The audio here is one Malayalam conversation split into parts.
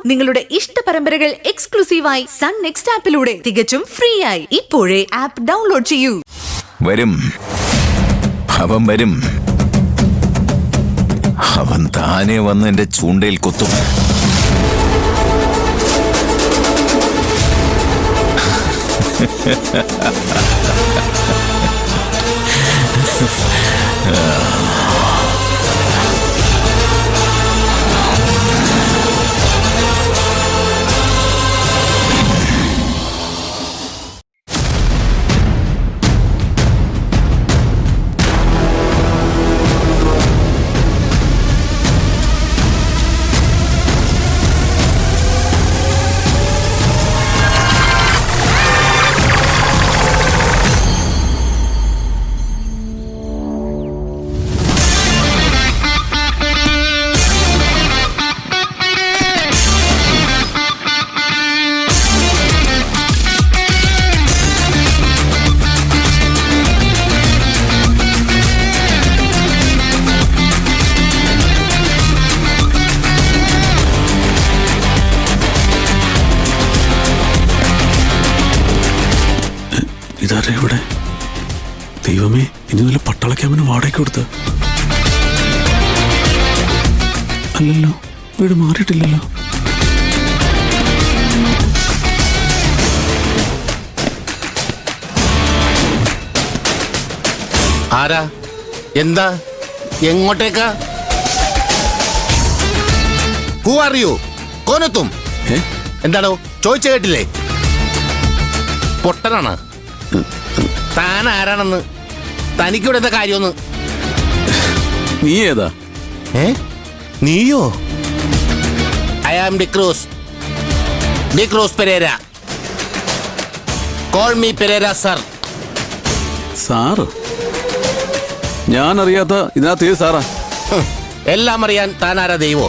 നിങ്ങളുടെ ഇഷ്ട പരമ്പരകൾ എക്സ്ക്ലൂസീവായി സൺ നെക്സ്റ്റ് ആപ്പിലൂടെ തികച്ചും ഫ്രീ ആയി ഇപ്പോഴേ ആപ്പ് ഡൗൺലോഡ് ചെയ്യൂ. വരും, അവൻ വരും. അവൻ താനെ വന്ന് എന്റെ ചൂണ്ടയിൽ കൊത്തും. ഇതാരെ ഇവിടെ? ദൈവമേ, ഇനി വല്ല പട്ടാള ക്യാമ്പിന് വാടകയ്ക്ക് കൊടുത്ത്? അല്ലല്ലോ, വീട് മാറിയിട്ടില്ലല്ലോ. ആരാ? എന്താ? എങ്ങോട്ടേക്കാ? Who are you? കോനെത്തും? എന്താണോ ചോദിച്ച കേട്ടില്ലേ? പൊട്ടനാണ്. താൻ ആരാണെന്ന്, തനിക്കിവിടെ എന്താ കാര്യമൊന്ന്? നീ ഏതാ? നീയോ? I am D'Cruz Pereira. Call me Pereira sir. Sir? ഞാൻ അറിയാത്ത ഇതിനകത്ത് ഏത് സാറാ? എല്ലാം അറിയാൻ താൻ ആരാ ദൈവോ?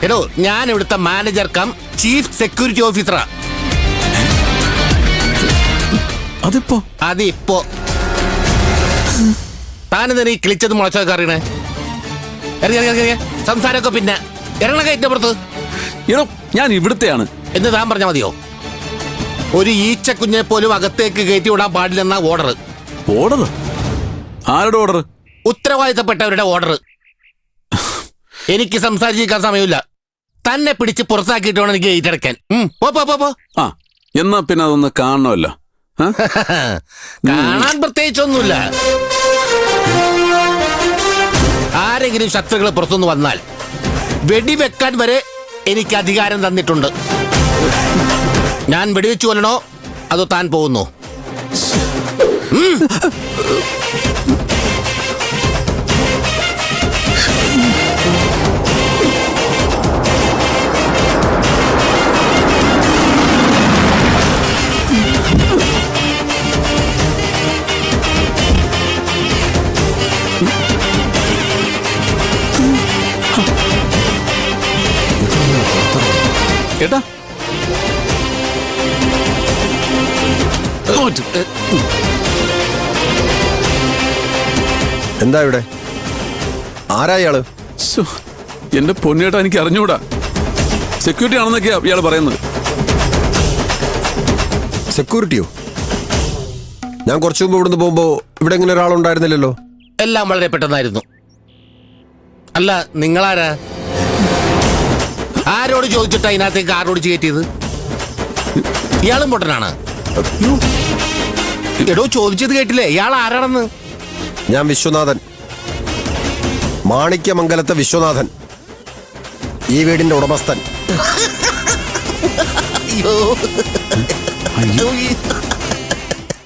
എടോ, ഞാൻ ഇവിടുത്തെ മാനേജർ കം ചീഫ് സെക്യൂരിറ്റി ഓഫീസറാ. അതിപ്പോ താനെന്താ ഈ കിളിച്ചത് മുളച്ചതൊക്കെ അറിയണേ? സംസാരമൊക്കെ പിന്നെ ഇറങ്ങണ കയറ്റപ്പുറത്ത്. ഞാൻ ഇവിടുത്തെയാണ് എന്ന് താൻ പറഞ്ഞാൽ മതിയോ? ഒരു ഈച്ചക്കുഞ്ഞെ പോലും അകത്തേക്ക് കയറ്റി വിടാൻ പാടില്ലെന്ന ഓർഡർ. ഓർഡർ? ആരുടെ ഓർഡർ? ഉത്തരവാദിത്തപ്പെട്ടവരുടെ ഓർഡർ. എനിക്ക് സംസാരിച്ചിരിക്കാൻ സമയമില്ല. തന്നെ പിടിച്ച് പുറത്താക്കിയിട്ട് വേണം എനിക്ക് ഏറ്റെടുക്കാൻ. പോ. ആ, എന്നാ പിന്നെ അതൊന്ന് കാണണമല്ലോ. കാണാൻ പ്രത്യേകിച്ചൊന്നുമില്ല. ആരെങ്കിലും ശത്രുക്കൾ പുറത്തുനിന്ന് വന്നാൽ വെടിവെക്കാൻ വരെ എനിക്ക് അധികാരം തന്നിട്ടുണ്ട്. ഞാൻ വെടിവെച്ചു കൊല്ലണോ അതോ താൻ പോകുന്നു? ഏട്ടാ, എന്താ ഇവിടെ? ആരാ ഇയാള്? എന്റെ പൊന്നേട്ടാ, എനിക്ക് അറിഞ്ഞൂടാ. സെക്യൂരിറ്റി ആണെന്നൊക്കെയാ ഇയാൾ പറയുന്നത്. സെക്യൂരിറ്റിയോ? ഞാൻ കുറച്ചു മുമ്പ് ഇവിടുന്ന് പോകുമ്പോ ഇവിടെ ഇങ്ങനെ ഒരാളുണ്ടായിരുന്നില്ലല്ലോ. എല്ലാം വളരെ പെട്ടെന്നായിരുന്നു. അല്ല, നിങ്ങളാരാ? ആരോട് ചോദിച്ചിട്ടാ ഇതിനകത്തേക്ക് ആരോട് കയറ്റിയത്? ഇയാളും പൊട്ടനാണ്. എടോ, ചോദിച്ചത് കേട്ടില്ലേ? ഇയാൾ ആരാണെന്ന്? ഞാൻ വിശ്വനാഥൻ, മാണിക്യമംഗലത്തെ വിശ്വനാഥൻ, ഈ വീടിന്റെ ഉടമസ്ഥൻ.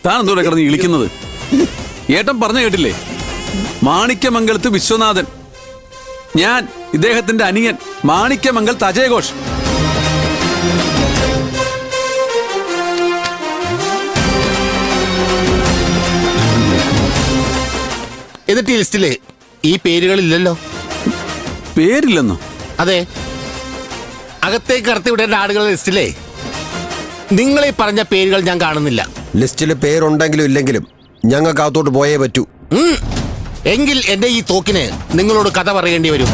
താൻ എന്തോടെ കിടന്ന് ഇളിക്കുന്നത്? ഏട്ടൻ പറഞ്ഞു കേട്ടില്ലേ? മാണിക്യമംഗലത്ത് വിശ്വനാഥൻ. ഞാൻ ഇദ്ദേഹത്തിന്റെ അനിയൻ മാണിക്യമംഗലത്ത് അജയ് ഘോഷ്. എന്നിട്ട് ഈ ലിസ്റ്റില് ഈ പേരുകളില്ലല്ലോ. പേരില്ലെന്നോ? അതെ, അകത്തേക്ക് കടത്തിവിടേണ്ട ആളുകളുടെ ലിസ്റ്റിലേ നിങ്ങളീ പറഞ്ഞ പേരുകൾ ഞാൻ കാണുന്നില്ല. ലിസ്റ്റിൽ പേരുണ്ടെങ്കിലും ഇല്ലെങ്കിലും ഞങ്ങൾക്ക് അകത്തോട്ട് പോയേ പറ്റൂ. എങ്കിൽ എന്റെ ഈ തോക്കിന് നിങ്ങളോട് കഥ പറയേണ്ടി വരും.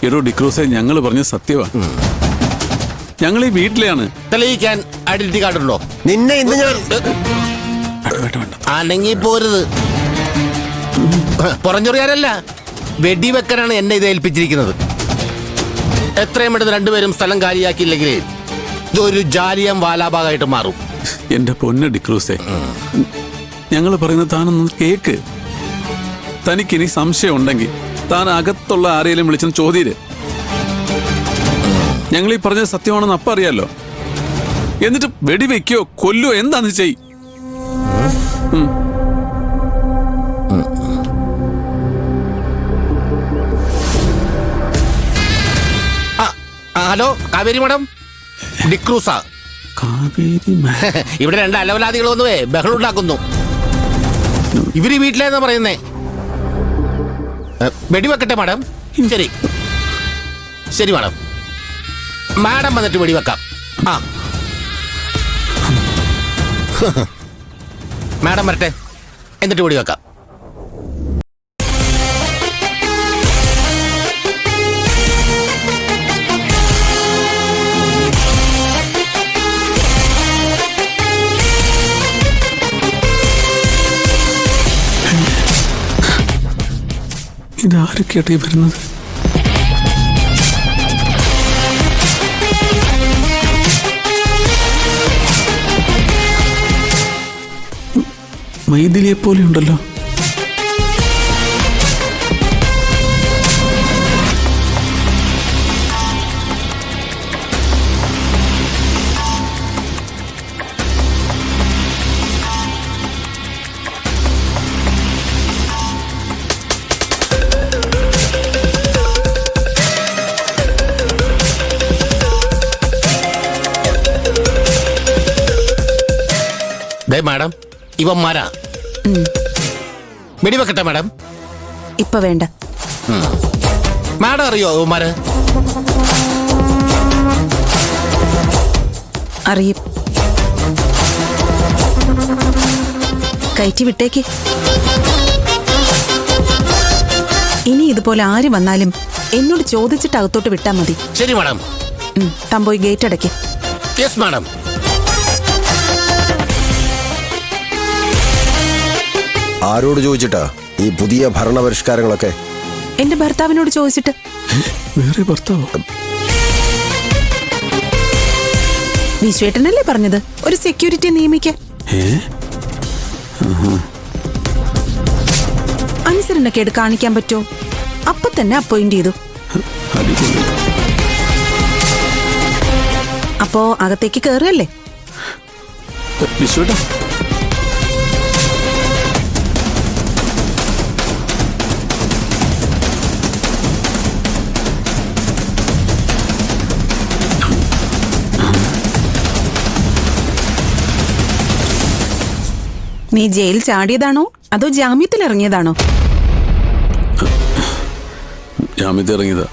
എടോ ഡിക്രൂസെ, ഞങ്ങൾ പറഞ്ഞ സത്യമാണ്. ഞങ്ങൾ ഈ വീട്ടിലെയാണ്. തെളിയിക്കാൻ ഐഡന്റിറ്റി കാർഡ് ഉണ്ടോ? നിന്നെ ഇന്ന് ഞാൻ വേണ്ട. അനങ്ങി പോരുത്. പുറഞ്ഞൊറിയാരല്ല, വെടിവെക്കാനാണ് എന്നെ ഇത് ഏൽപ്പിച്ചിരിക്കുന്നത്. എത്രയും പെട്ടെന്ന് രണ്ടുപേരും സ്ഥലം കാലിയാക്കിയില്ലെങ്കിൽ ഇതൊരു ജാലിയം വാലാബാഗായിട്ട് മാറും. എന്റെ പൊന്ന് ഡിക്രൂസെ, ഞങ്ങൾ പറയുന്നത് താനൊന്ന് കേക്ക്. തനിക്കിനി സംശയം ഉണ്ടെങ്കിൽ താൻ അകത്തുള്ള ആരെയും വിളിച്ചെന്ന് ചോദ്യര്. ഞങ്ങൾ ഈ പറഞ്ഞത് സത്യമാണെന്ന് അപ്പം അറിയാലോ. എന്നിട്ട് വെടിവെക്കോ കൊല്ലോ എന്താന്ന് ചെയ്. Hello, Kaveri madam, D'Cruz. Kaveri ഇവിടെ രണ്ട് അലവലാദികൾ വന്നുവേ ബഹളം ഉണ്ടാക്കുന്നു. ഇവര് വീട്ടിലേന്നാ പറയുന്നേ. വെടിവെക്കട്ടെ മാഡം? ശരി ശരി മാഡം. മാഡം വന്നിട്ട് വെടിവെക്കാം. ആ മാഡം വരട്ടെ, എന്നിട്ട് വെടിവെക്കാം. ഇതാരൊക്കെയാട്ടെ വരുന്നത്? മൈഥിലിയെ പോലെ ഉണ്ടല്ലോ. മാഡം, ഇവന്മാരാ. വെടിവെക്കട്ടെ മാഡം? ഇപ്പൊ വേണ്ട. മാഡം അറിയോ ഇവന്മാര്? അറിയും. കയറ്റി വിട്ടേക്ക്. ഇനി ഇതുപോലെ ആര് വന്നാലും എന്നോട് ചോദിച്ചിട്ട് അകത്തോട്ട് വിട്ടാ മതി. ശരി മാഡം. താൻ പോയി ഗേറ്റ് അടയ്ക്ക്. Yes madam. ആരോട് ചോദിച്ചിട്ടാ ഈ പുതിയ ഭരണപരിഷ്കാരങ്ങളൊക്കെ? എന്റെ ഭർത്താവിനോട് ചോദിച്ചിട്ട്. വേറെ ഭർത്താവോ? വിശ്വേട്ടനല്ലേ പറഞ്ഞത് ഒരു സെക്യൂരിറ്റി നിയമിക്കാൻ? അനുസരണക്കേട് കാണിക്കാൻ പറ്റുമോ? അപ്പൊ തന്നെ അപ്പോയിന്റ് ചെയ്തു. അപ്പോ അകത്തേക്ക് കേറുകയല്ലേ? വിശ്വേട്ടാ, നീ ജയിൽ ചാടിയതാണോ അതോ ജാമ്യത്തിൽ ഇറങ്ങിയതാണോ? ജാമ്യത്തിൽ ഇറങ്ങിയതാ.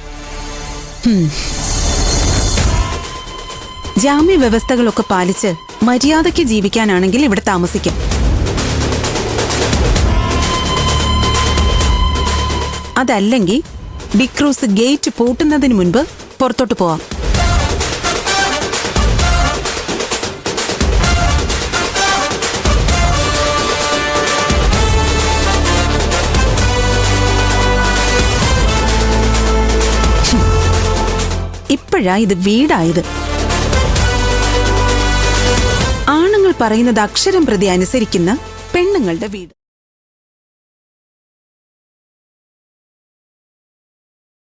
ജാമ്യ വ്യവസ്ഥകളൊക്കെ പാലിച്ച് മര്യാദയ്ക്ക് ജീവിക്കാനാണെങ്കിൽ ഇവിടെ താമസിക്കാം. അതല്ലെങ്കിൽ ഡിക്രൂസ് ഗേറ്റ് പൂട്ടുന്നതിന് മുൻപ് പുറത്തോട്ട് പോവാം. ഇപ്പോഴാ ഇത് വീടായത്. ആണുങ്ങൾ പറയുന്നത് അക്ഷരം പ്രതി അനുസരിക്കുന്ന പെണ്ണുങ്ങളുടെ വീട്.